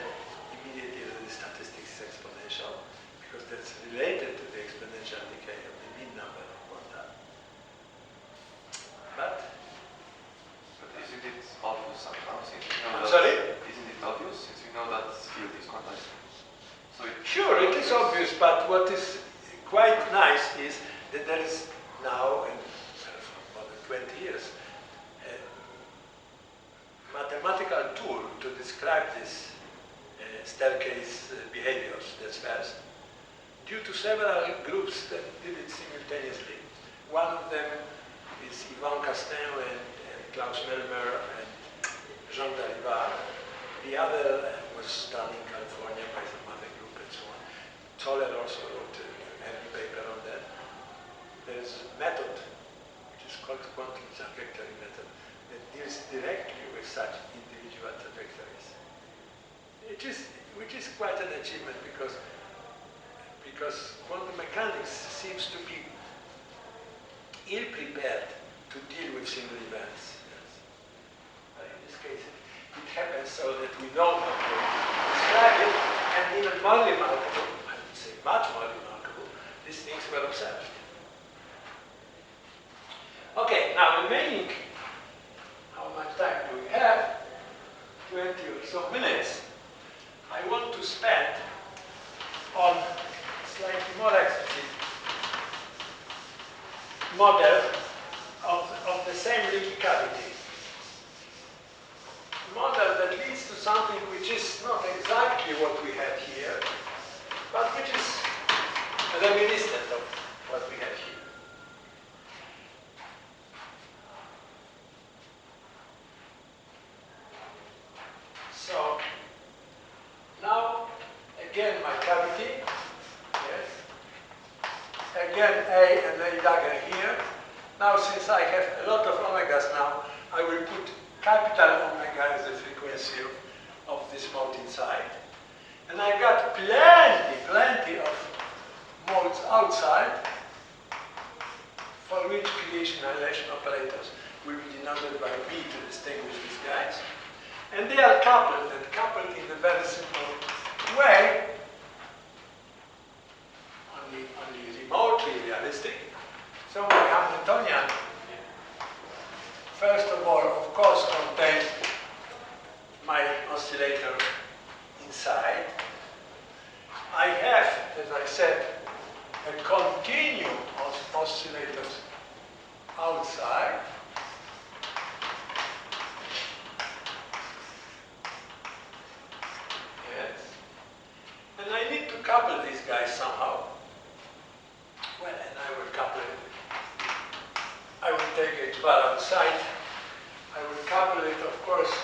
A: immediately that the statistics is exponential, because that's related to the exponential decay of the mean number of quanta. But
C: isn't it obvious somehow, since we know
A: I'm sorry?
C: Isn't it obvious since we know that field is quantized? So
A: sure, it is obvious, but what is quite nice is that there is now, and for more than 20 years, a mathematical tool to describe this staircase behaviors, that's first, due to several groups that did it simultaneously. One of them is Yvan Castin and Klaus Melmer and Jean Darivat. The other was done in California by some other group and so on. Toller also wrote a heavy paper on that. There is a method which is called quantum trajectory method that deals directly with such individual trajectories. It is which is quite an achievement because quantum mechanics seems to be ill-prepared to deal with single events. Yes. But in this case, it happens so that we know how to describe it, and even more remarkable, I would say much more remarkable, these things were observed. Okay, now remaining, how much time do we have? 20 or so minutes. I want to spend on slightly more explicit model of the same leaky cavity. A model that leads to something which is not exactly what we had here, but which is reminiscent of what we had here. So, now, again my cavity, yes. Again A and A dagger here. Now, since I have a lot of omegas now, I will put capital omega as the frequency of this mode inside. And I've got plenty of modes outside, for which creation annihilation operators will be denoted by B to distinguish these guys. And they are coupled, and coupled in a very simple way, only remotely realistic. So my Hamiltonian, first of all, of course, contains my oscillator inside. I have, as I said, a continuum of oscillators outside. Yes. And I need to couple these guys somehow. Well, and I will couple it. I will take it well outside. I will couple it, of course,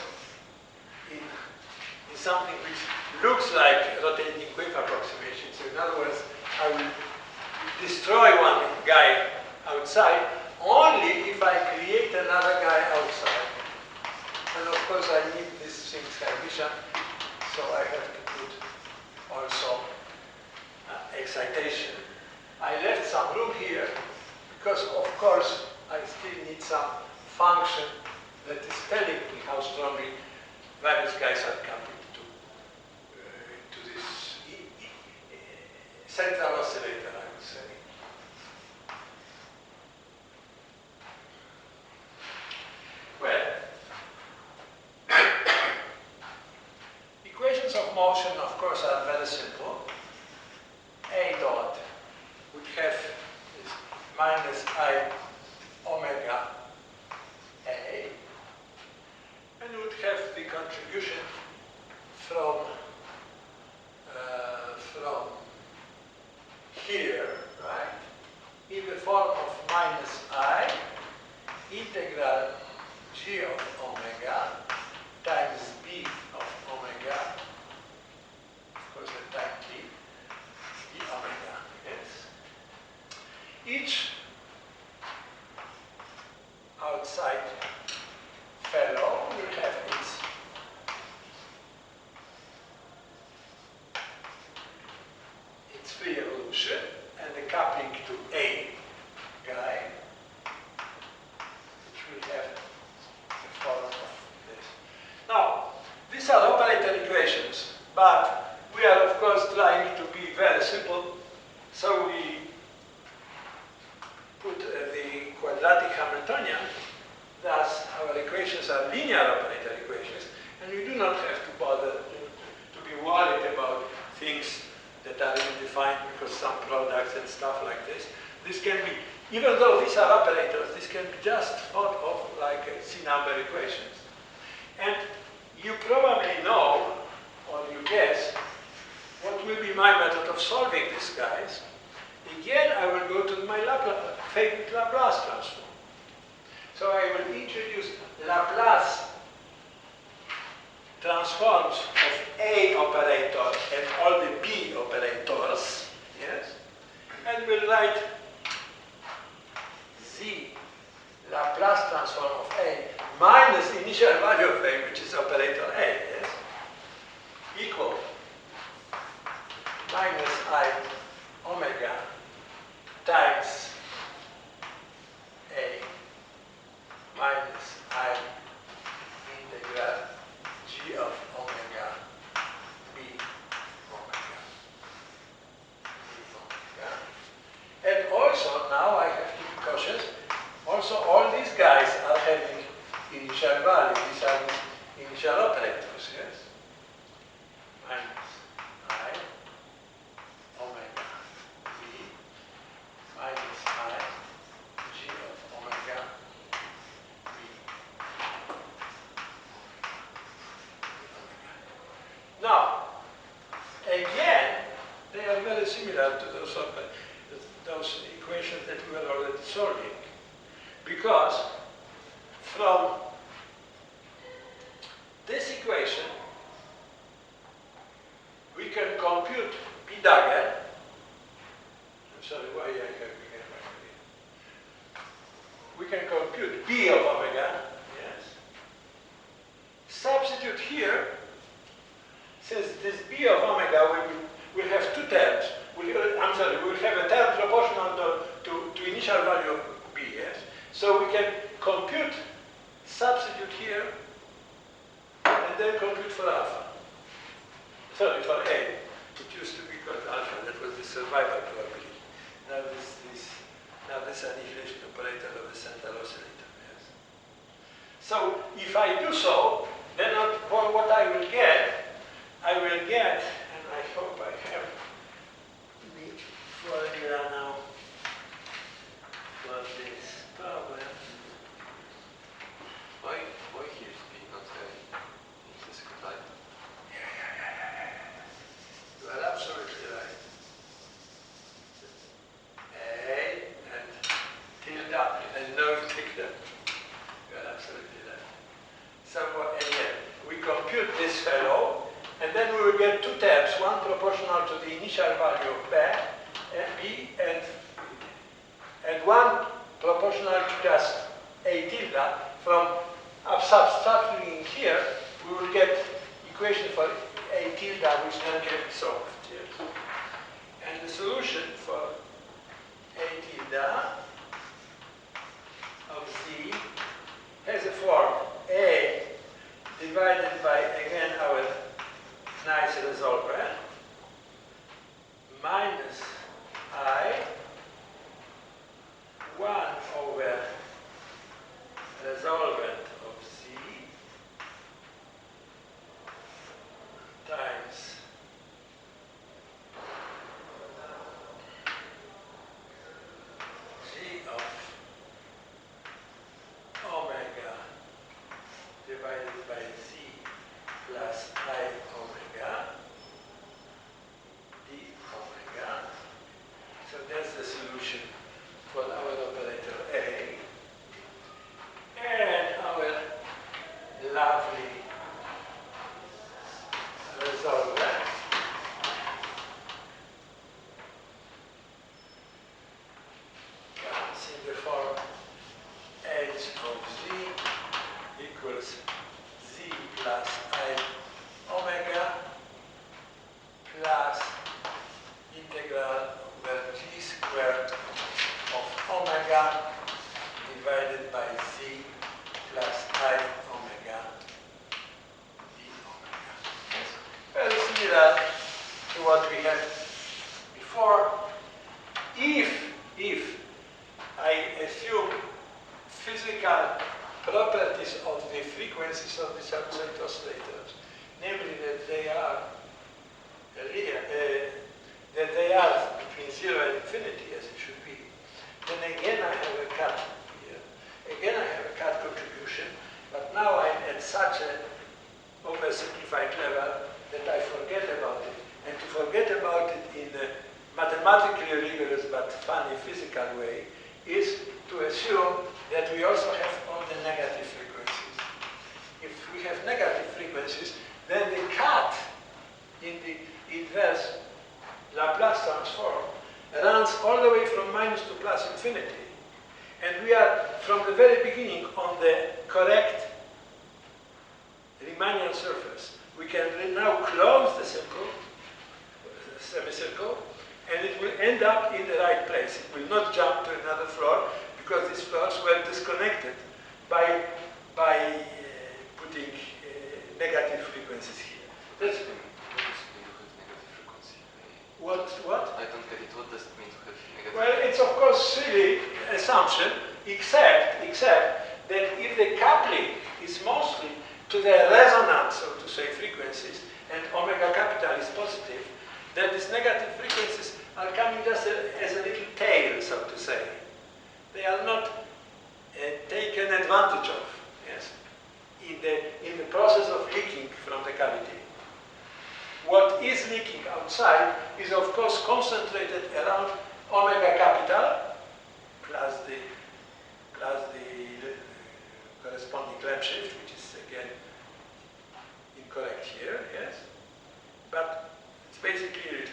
A: in something which looks like rotating wave approximation. So in other words, I will destroy one guy outside only if I create another guy outside. And of course, I need this thing Hermitian, so I have to put also excitation. I left some room here because, of course, I still need some function that is telling me how strongly various guys are coupled to this central oscillator, I would say. Well, equations of motion, of course, are very simple. A dot would have this minus I omega A, and would have the contribution from here, right, in the form of minus I integral G of omega times B of omega, of course at time t, d omega, yes. Each outside fellow will have its free evolution and the coupling to A guy, which will have the form of this. Now, these are operator equations, but we are of course trying to be very simple, so we put the quadratic Hamiltonian. Thus, our equations are linear operator equations, and we do not have to bother to be worried about things that are ill-defined because some products and stuff like this. This can be, even though these are operators, this can be just thought of like C-number equations. And you probably know, or you guess, what will be my method of solving these guys. Again, I will go to my favorite Laplace transform. So I will introduce Laplace transforms of A operator and all the B operators, yes? And we'll write Z Laplace transform of A minus initial value of A, which is operator A, yes? Equal minus I integral G of omega B omega. And also, now I have to be cautious, also all these guys are having initial values. These are the initial operators, yes? Minus I omega B minus I G of omega B. Now, again, they are very similar to those equations that we were already solving, because from this equation we can compute B dagger. I'm sorry, why I have bigger here. We can compute B of omega, yes. Substitute here, since this B of omega will have two terms. We'll have a term proportional to initial value of B, yes? So we can compute, substitute here, and then compute for alpha. Sorry, for A. It used to be called alpha, that was the survival probability. Now this annihilation operator of the central oscillator, yes? So if I do so, then what I will get, and I hope I have the formula now for this problem.
C: Why here is B not A in physical type?
A: You are absolutely right. A and tilde and no integral. You are absolutely right. So again, we compute this fellow, and then we will get two terms, one proportional to the initial value of B, and one proportional to just A tilde. From substituting here, we will get equation for A tilde, which then can be solved. Yes. And the solution for A tilde of Z has a form A divided by, again, our nice resolver, minus I 1 over resolvent of Z times G of omega divided by Z plus I omega d omega. So that's the solution for our operator A. And our lovely resolver comes in the form H of Z equals Z plus I omega plus integral over G squared of omega divided by Z plus I omega d omega. Very similar to what we had before. If I assume physical properties of the frequencies of the substrate oscillators, namely that they are between 0 and infinity, as it should be, then again I have a cut here. Again I have a cut contribution, but now I'm at such an oversimplified level that I forget about it. And to forget about it in a mathematically rigorous but funny physical way is to assume that we also have all the negative frequencies. If we have negative frequencies, then the cut in the inverse Laplace transform runs all the way from minus to plus infinity. And we are, from the very beginning, on the correct Riemannian surface. We can now close the semicircle, and it will end up in the right place. It will not jump to another floor, because these floors were disconnected by to the resonance, so to say, frequencies, and omega capital is positive, then these negative frequencies are coming just as a little tail, so to say. They are not taken advantage of, yes, in the process of leaking from the cavity. What is leaking outside is, of course, concentrated around omega capital plus the corresponding clamp shift, which is again incorrect here, yes. But it's basically